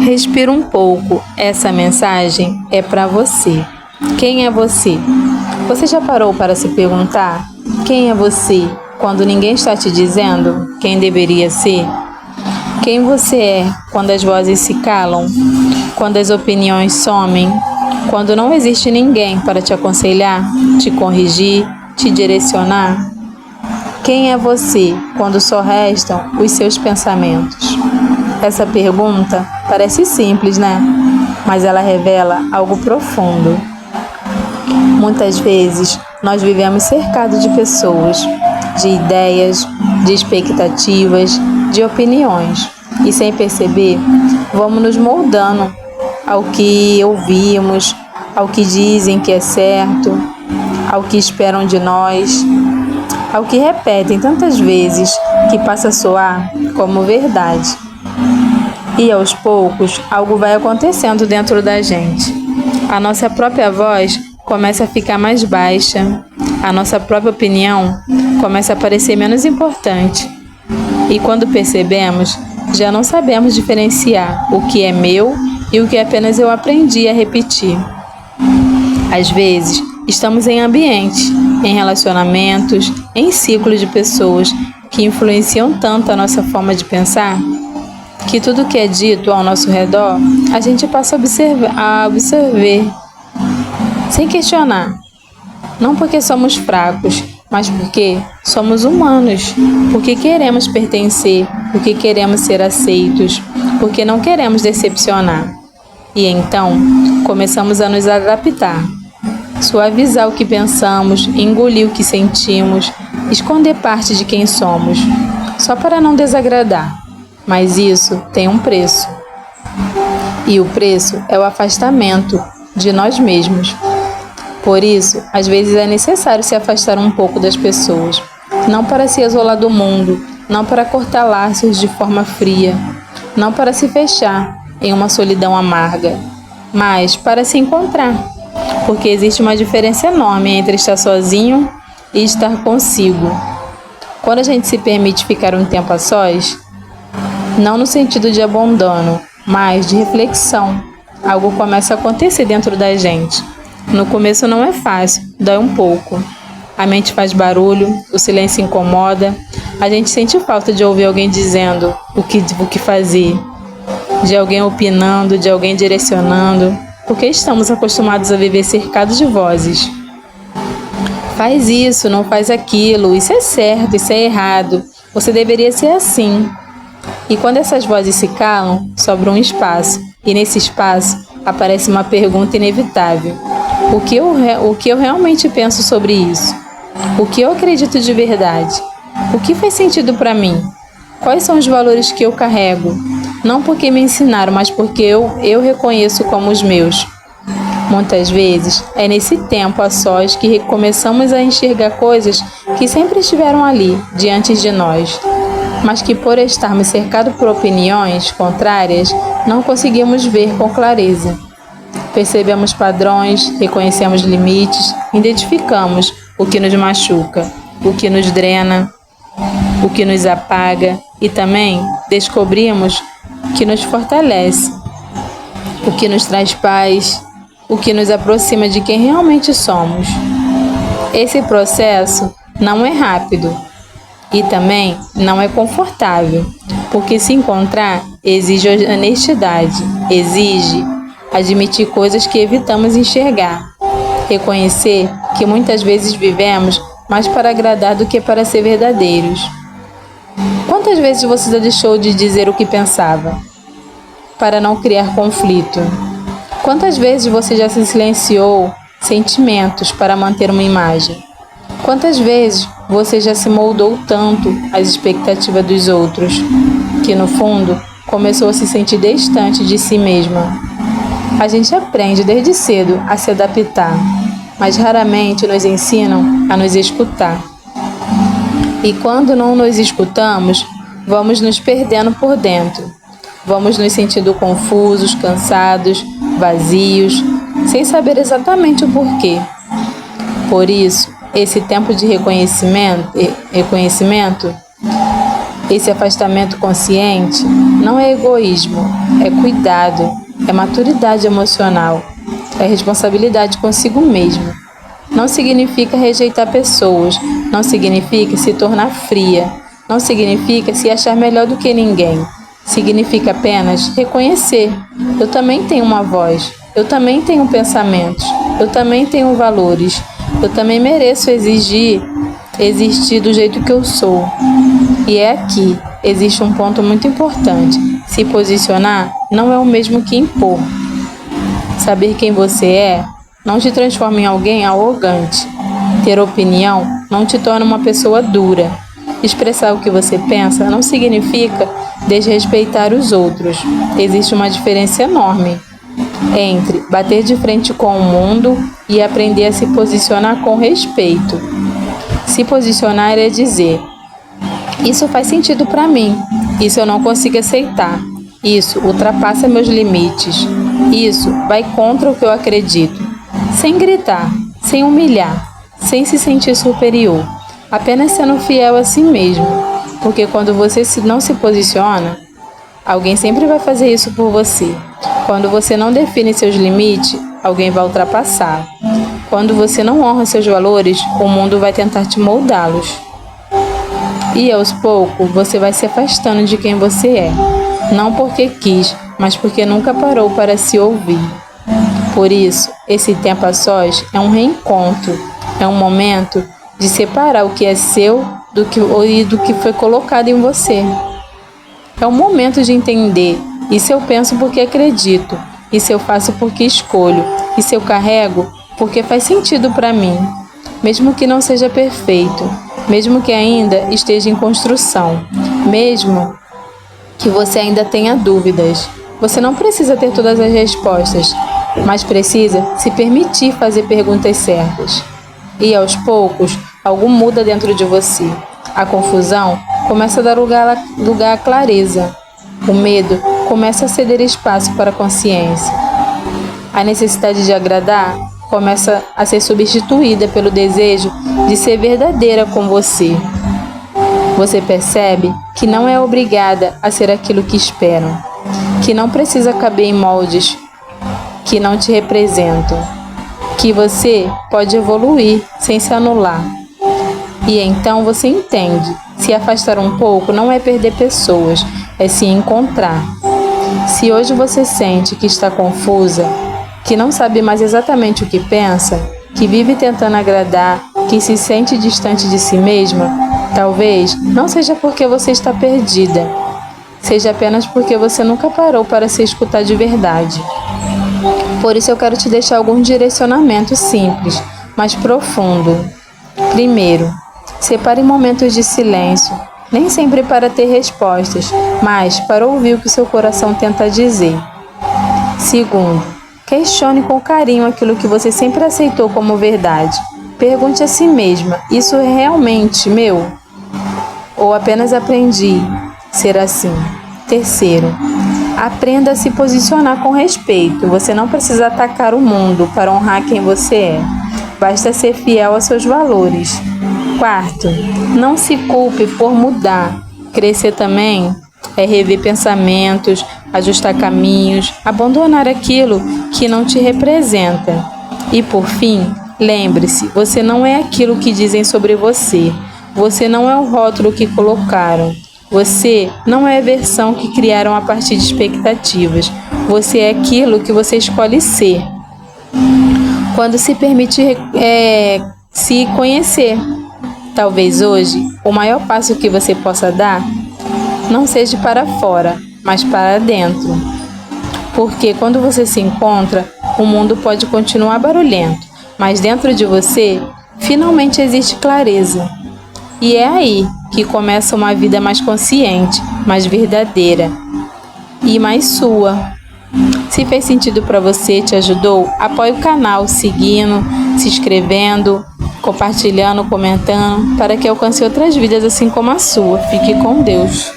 Respira um pouco, essa mensagem é para você. Quem é você? Você já parou para se perguntar quem é você quando ninguém está te dizendo quem deveria ser? Quem você é quando as vozes se calam, quando as opiniões somem, quando não existe ninguém para te aconselhar, te corrigir, te direcionar? Quem é você quando só restam os seus pensamentos? Essa pergunta parece simples, né? Mas ela revela algo profundo. Muitas vezes nós vivemos cercados de pessoas, de ideias, de expectativas, de opiniões. E sem perceber, vamos nos moldando ao que ouvimos, ao que dizem que é certo, ao que esperam de nós, ao que repetem tantas vezes que passa a soar como verdade. E aos poucos, algo vai acontecendo dentro da gente. A nossa própria voz começa a ficar mais baixa, a nossa própria opinião começa a parecer menos importante. E quando percebemos, já não sabemos diferenciar o que é meu e o que apenas eu aprendi a repetir. Às vezes, estamos em ambientes, em relacionamentos, em ciclos de pessoas que influenciam tanto a nossa forma de pensar, que tudo que é dito ao nosso redor, a gente passa a observar, sem questionar. Não porque somos fracos, mas porque somos humanos, porque queremos pertencer, porque queremos ser aceitos, porque não queremos decepcionar. E então, começamos a nos adaptar, suavizar o que pensamos, engolir o que sentimos, esconder parte de quem somos, só para não desagradar. Mas isso tem um preço. E o preço é o afastamento de nós mesmos. Por isso, às vezes é necessário se afastar um pouco das pessoas, não para se isolar do mundo, não para cortar laços de forma fria, não para se fechar em uma solidão amarga, mas para se encontrar, porque existe uma diferença enorme entre estar sozinho e estar consigo. Quando a gente se permite ficar um tempo a sós, não no sentido de abandono, mas de reflexão, algo começa a acontecer dentro da gente. No começo não é fácil, dói um pouco. A mente faz barulho, o silêncio incomoda, a gente sente falta de ouvir alguém dizendo o que fazer, de alguém opinando, de alguém direcionando, porque estamos acostumados a viver cercados de vozes. Faz isso, não faz aquilo, isso é certo, isso é errado, você deveria ser assim. E quando essas vozes se calam, sobra um espaço, e nesse espaço aparece uma pergunta inevitável. O que eu realmente penso sobre isso? O que eu acredito de verdade? O que faz sentido para mim? Quais são os valores que eu carrego? Não porque me ensinaram, mas porque eu reconheço como os meus. Muitas vezes é nesse tempo a sós que começamos a enxergar coisas que sempre estiveram ali, diante de nós, mas que por estarmos cercados por opiniões contrárias, não conseguimos ver com clareza. Percebemos padrões, reconhecemos limites, identificamos o que nos machuca, o que nos drena, o que nos apaga e também descobrimos o que nos fortalece, o que nos traz paz, o que nos aproxima de quem realmente somos. Esse processo não é rápido e também não é confortável, porque se encontrar exige honestidade, exige admitir coisas que evitamos enxergar, reconhecer que muitas vezes vivemos mais para agradar do que para ser verdadeiros. Quantas vezes você já deixou de dizer o que pensava, para não criar conflito? Quantas vezes você já se silenciou sentimentos para manter uma imagem? Quantas vezes você já se moldou tanto às expectativas dos outros, que no fundo começou a se sentir distante de si mesma? A gente aprende desde cedo a se adaptar, mas raramente nos ensinam a nos escutar. E quando não nos escutamos, vamos nos perdendo por dentro. Vamos nos sentindo confusos, cansados, vazios, sem saber exatamente o porquê. Por isso, esse tempo de reconhecimento, esse afastamento consciente, não é egoísmo, é cuidado, é maturidade emocional, é responsabilidade consigo mesmo. Não significa rejeitar pessoas, não significa se tornar fria, não significa se achar melhor do que ninguém. Significa apenas reconhecer: eu também tenho uma voz, eu também tenho pensamentos, eu também tenho valores, eu também mereço existir do jeito que eu sou. E é aqui, existe um ponto muito importante: se posicionar não é o mesmo que impor. Saber quem você é não te transforma em alguém arrogante. Ter opinião não te torna uma pessoa dura. Expressar o que você pensa não significa desrespeitar os outros. Existe uma diferença enorme entre bater de frente com o mundo e aprender a se posicionar com respeito. Se posicionar é dizer: isso faz sentido para mim, isso eu não consigo aceitar, isso ultrapassa meus limites, isso vai contra o que eu acredito. Sem gritar, sem humilhar, sem se sentir superior, apenas sendo fiel a si mesmo, porque quando você não se posiciona, alguém sempre vai fazer isso por você. Quando você não define seus limites, alguém vai ultrapassar. Quando você não honra seus valores, o mundo vai tentar te moldá-los. E aos poucos, você vai se afastando de quem você é, não porque quis, mas porque nunca parou para se ouvir. Por isso, esse tempo a sós é um reencontro, é um momento de separar o que é seu do que foi colocado em você. É um momento de entender: isso eu penso porque acredito, isso eu faço porque escolho, isso eu carrego porque faz sentido para mim, mesmo que não seja perfeito, mesmo que ainda esteja em construção, mesmo que você ainda tenha dúvidas. Você não precisa ter todas as respostas, mas precisa se permitir fazer perguntas certas. E aos poucos, algo muda dentro de você. A confusão começa a dar lugar à clareza. O medo começa a ceder espaço para a consciência. A necessidade de agradar começa a ser substituída pelo desejo de ser verdadeira com você. Você percebe que não é obrigada a ser aquilo que esperam, que não precisa caber em moldes que não te representam, que você pode evoluir sem se anular. E então você entende: se afastar um pouco não é perder pessoas, é se encontrar. Se hoje você sente que está confusa, que não sabe mais exatamente o que pensa, que vive tentando agradar, que se sente distante de si mesma, talvez não seja porque você está perdida, seja apenas porque você nunca parou para se escutar de verdade. Por isso eu quero te deixar alguns direcionamentos simples, mas profundo. Primeiro, separe momentos de silêncio, nem sempre para ter respostas, mas para ouvir o que seu coração tenta dizer. Segundo, questione com carinho aquilo que você sempre aceitou como verdade. Pergunte a si mesma: isso é realmente meu? Ou apenas aprendi a ser assim? Terceiro, aprenda a se posicionar com respeito. Você não precisa atacar o mundo para honrar quem você é. Basta ser fiel aos seus valores. Quarto, não se culpe por mudar. Crescer também é rever pensamentos, ajustar caminhos, abandonar aquilo que não te representa. E por fim, lembre-se: você não é aquilo que dizem sobre você. Você não é o rótulo que colocaram. Você não é a versão que criaram a partir de expectativas. Você é aquilo que você escolhe ser. Quando se permite se conhecer. Talvez hoje o maior passo que você possa dar não seja para fora, mas para dentro. Porque quando você se encontra, o mundo pode continuar barulhento, mas dentro de você finalmente existe clareza. E é aí que começa uma vida mais consciente, mais verdadeira e mais sua. Se fez sentido para você, te ajudou, apoie o canal seguindo, se inscrevendo, compartilhando, comentando, para que alcance outras vidas assim como a sua. Fique com Deus.